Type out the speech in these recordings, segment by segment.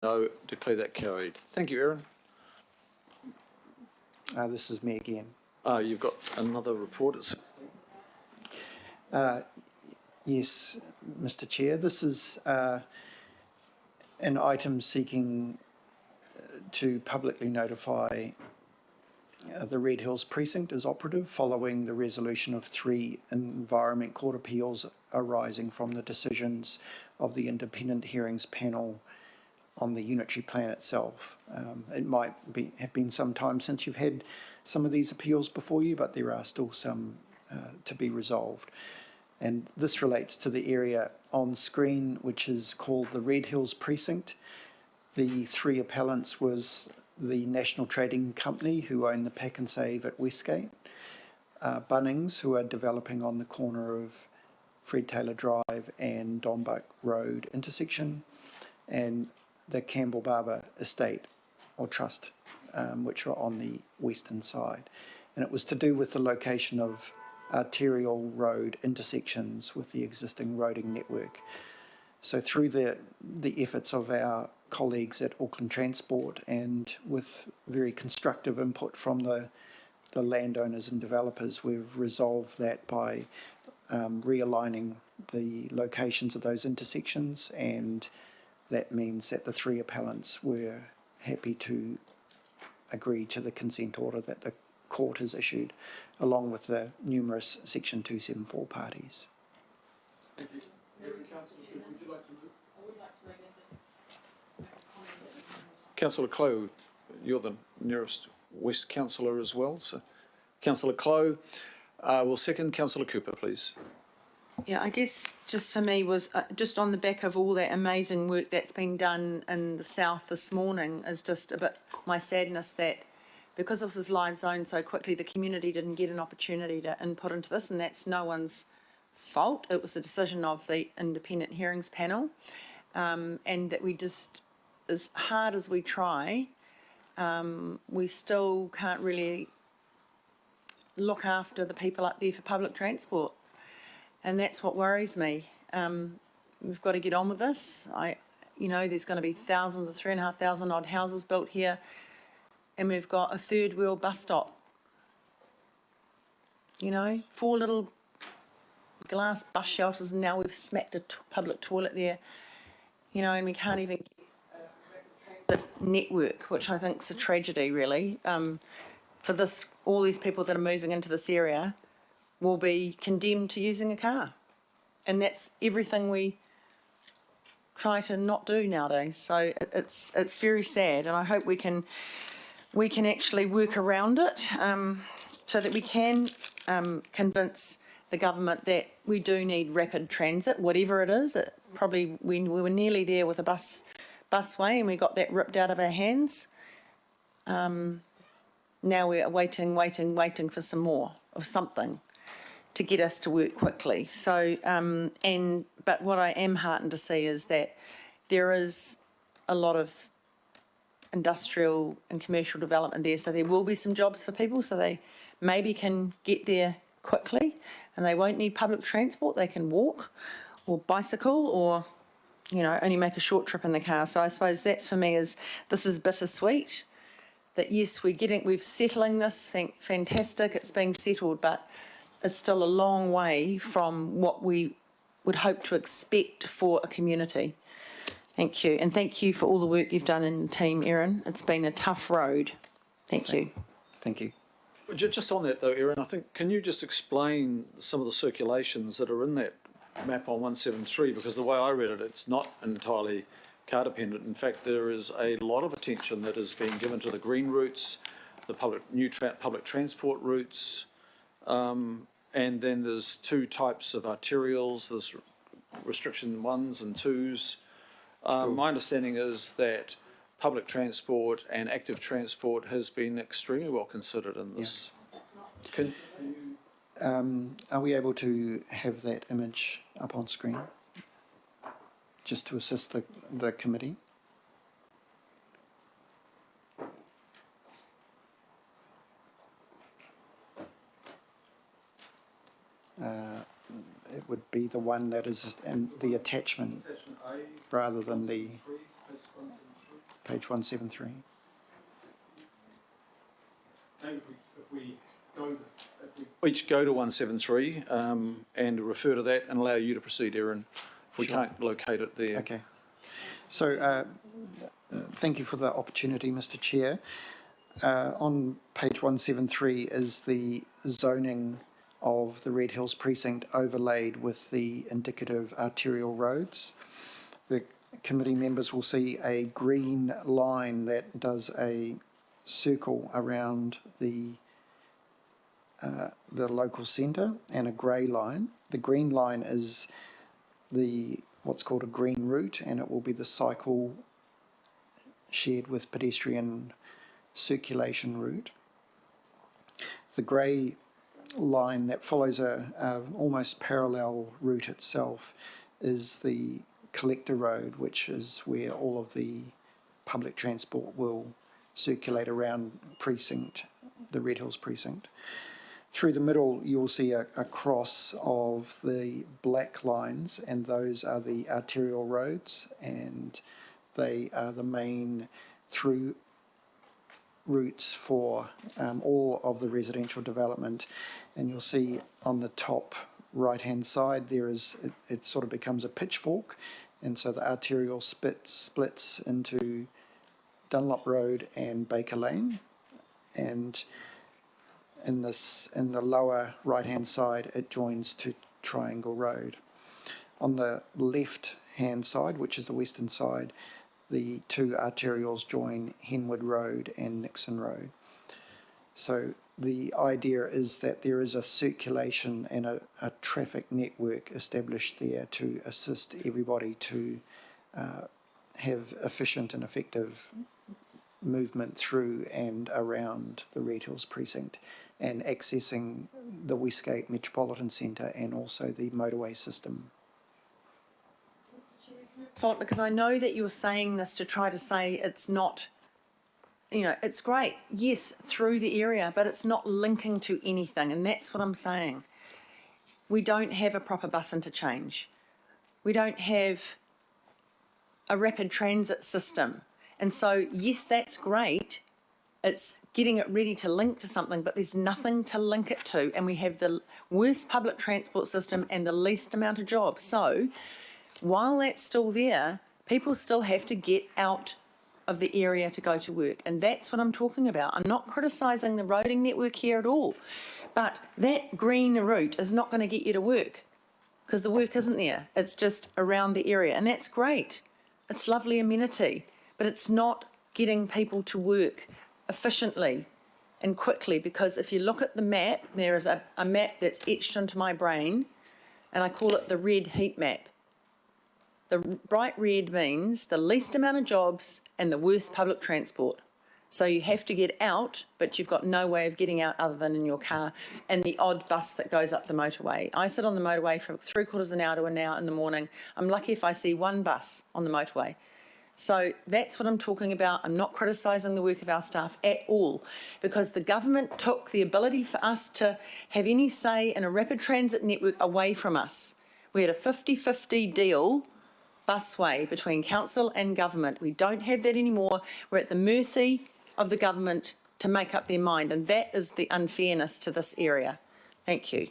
No, declare that carried. Thank you, Aaron. This is me again. You've got another report. Yes, Mr. Chair, this is an item seeking to publicly notify the Red Hills Precinct as operative following the resolution of 3 Environment Court appeals arising from the decisions of the Independent Hearings Panel on the unitary plan itself. It might have been some time since you've had some of these appeals before you, but there are still some to be resolved. And this relates to the area on screen, which is called the Red Hills Precinct. The 3 appellants was the National Trading Company, who own the Pack and Save at Westgate, Bunnings, who are developing on the corner of Fred Taylor Drive and Donbuck Road intersection, and the Campbell Barber Estate or Trust, which are on the western side. And it was to do with the location of arterial road intersections with the existing roading network. So through the efforts of our colleagues at Auckland Transport and with very constructive input from the landowners and developers, we've resolved that by realigning the locations of those intersections, and that means that the 3 appellants were happy to agree to the consent order that the court has issued, along with the numerous Section 274 parties. Thank you. Councillor, would you like to move? I would like to make just Councillor Clow, you're the nearest West councillor as well. So, Councillor Clow will second. Councillor Cooper, please. Yeah, I guess just for me was just on the back of all that amazing work that's been done in the south this morning is just a bit my sadness that because this was live zoned so quickly, the community didn't get an opportunity to input into this, and that's no one's fault. It was the decision of the Independent Hearings Panel, and that we just, as hard as we try, we still can't really look after the people up there for public transport. And that's what worries me. We've got to get on with this. There's going to be thousands of 3,500 odd houses built here, and we've got a third wheel bus stop. 4 little glass bus shelters, and now we've smacked a public toilet there. And we can't even get a rapid transit network, which I think is a tragedy, really. For all these people that are moving into this area will be condemned to using a car, and that's everything we try to not do nowadays. So it's very sad, and I hope we can actually work around it so that we can convince the government that we do need rapid transit, whatever it is. We were nearly there with a busway, and we got that ripped out of our hands. Now we're waiting for some more of something to get us to work quickly. So, but what I am heartened to see is that there is a lot of industrial and commercial development there. So there will be some jobs for people, so they maybe can get there quickly, and they won't need public transport. They can walk or bicycle or, only make a short trip in the car. So I suppose that's for me this is bittersweet. That yes, we're settling this, fantastic, it's being settled, but it's still a long way from what we would hope to expect for a community. Thank you, and thank you for all the work you've done in the team, Erin. It's been a tough road. Thank you. Thank you. Just on that though, Erin, can you just explain some of the circulations that are in that map on 173? Because the way I read it, it's not entirely car dependent. In fact, there is a lot of attention that is being given to the green routes, the public transport routes, and then there's 2 types of arterials. There's restriction 1s and 2s. My understanding is that public transport and active transport has been extremely well considered in this. Yeah. Are we able to have that image up on screen, just to assist the committee? It would be the one that is in the attachment rather than the page 173. If we each go to 173 and refer to that and allow you to proceed, Erin, if we can't locate it there. Okay. So thank you for the opportunity, Mr. Chair. On page 173 is the zoning of the Red Hills precinct overlaid with the indicative arterial roads. The committee members will see a green line that does a circle around the local centre, and a grey line. The green line is what's called a green route, and it will be the cycle shared with pedestrian circulation route. The grey line that follows a almost parallel route itself is the collector road, which is where all of the public transport will circulate around precinct, the Red Hills precinct. Through the middle, you'll see a cross of the black lines, and those are the arterial roads, and they are the main through routes for all of the residential development. And you'll see on the top right-hand side, it sort of becomes a pitchfork, and so the arterial splits into Dunlop Road and Baker Lane, and in the lower right-hand side, it joins to Triangle Road. On the left-hand side, which is the western side, the two arterials join Henwood Road and Nixon Road. So the idea is that there is a circulation and a traffic network established there to assist everybody to have efficient and effective movement through and around the Red Hills precinct, and accessing the Westgate Metropolitan Centre and also the motorway system. Because I know that you're saying this to try to say it's not, it's great, yes, through the area, but it's not linking to anything, and that's what I'm saying. We don't have a proper bus interchange. We don't have a rapid transit system. And so, yes, that's great. It's getting it ready to link to something, but there's nothing to link it to. And we have the worst public transport system and the least amount of jobs. So while that's still there, people still have to get out of the area to go to work. And that's what I'm talking about. I'm not criticising the roading network here at all. But that green route is not going to get you to work because the work isn't there. It's just around the area. And that's great. It's lovely amenity. But it's not getting people to work efficiently and quickly, because if you look at the map, there is a map that's etched into my brain, and I call it the red heat map. The bright red means the least amount of jobs and the worst public transport. So you have to get out, but you've got no way of getting out other than in your car and the odd bus that goes up the motorway. I sit on the motorway for 3/4 an hour to an hour in the morning. I'm lucky if I see one bus on the motorway. So that's what I'm talking about. I'm not criticising the work of our staff at all, because the government took the ability for us to have any say in a rapid transit network away from us. We had a 50-50 deal busway between council and government. We don't have that anymore. We're at the mercy of the government to make up their mind, and that is the unfairness to this area. Thank you.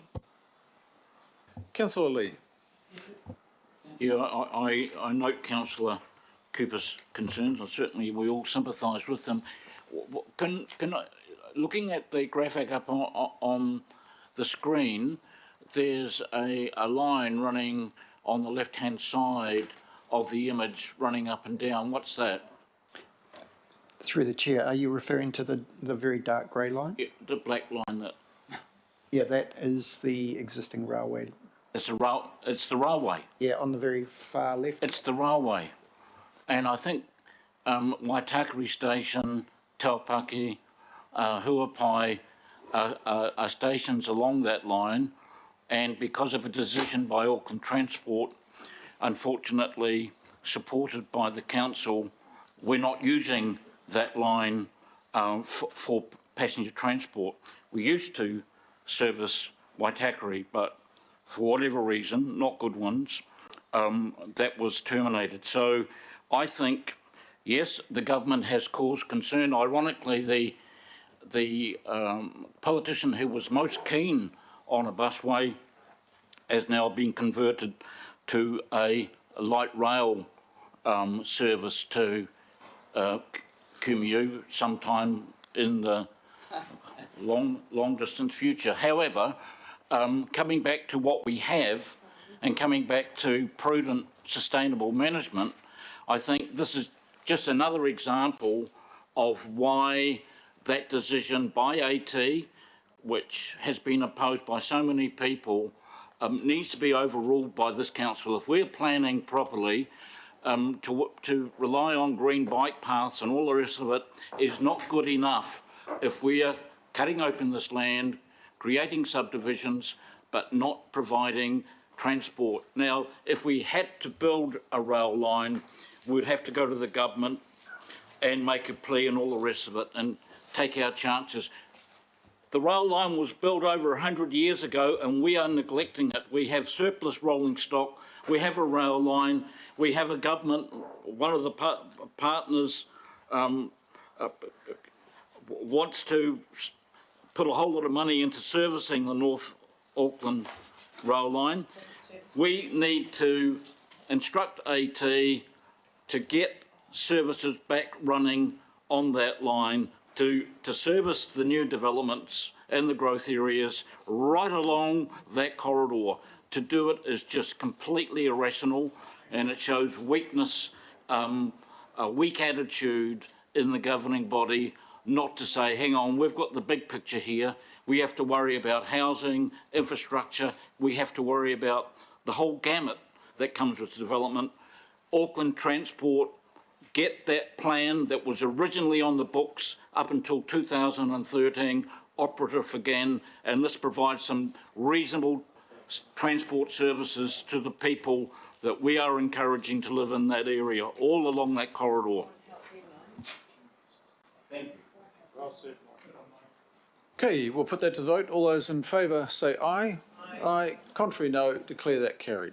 Councillor Lee. Yeah, I note Councillor Cooper's concerns, and certainly we all sympathise with them. Can I, looking at the graphic up on the screen, there's a line running on the left-hand side of the image, running up and down. What's that? Through the chair, are you referring to the very dark grey line? Yeah, the black line that. Yeah, that is the existing railway. It's the railway. Yeah, on the very far left. It's the railway. And I think Waitakere Station, Taupaki, Huapai are stations along that line, and because of a decision by Auckland Transport, unfortunately supported by the council, we're not using that line for passenger transport. We used to service Waitakere, but for whatever reason, not good ones, that was terminated. So I think, Yes, the government has caused concern. Ironically, the politician who was most keen on a busway has now been converted to a light rail service to Kumeu sometime in the long distance future. However, coming back to what we have and coming back to prudent, sustainable management, I think this is just another example of why that decision by AT, which has been opposed by so many people, needs to be overruled by this council. If we're planning properly, to rely on green bike paths and all the rest of it is not good enough if we are cutting open this land, creating subdivisions, but not providing transport. Now, if we had to build a rail line, we'd have to go to the government and make a plea and all the rest of it and take our chances. The rail line was built over 100 years ago and we are neglecting it. We have surplus rolling stock, we have a rail line, we have a government, one of the partners wants to put a whole lot of money into servicing the North Auckland rail line. We need to instruct AT to get services back running on that line to service the new developments and the growth areas right along that corridor. To do it is just completely irrational and it shows weakness, a weak attitude in the governing body not to say, hang on, we've got the big picture here. We have to worry about housing, infrastructure. We have to worry about the whole gamut that comes with development. Auckland Transport, get that plan that was originally on the books up until 2013 operative again, and this provides some reasonable transport services to the people that we are encouraging to live in that area, all along that corridor. Thank you. Okay, we'll put that to the vote. All those in favour say aye. Aye. Contrary, no. Declare that carried.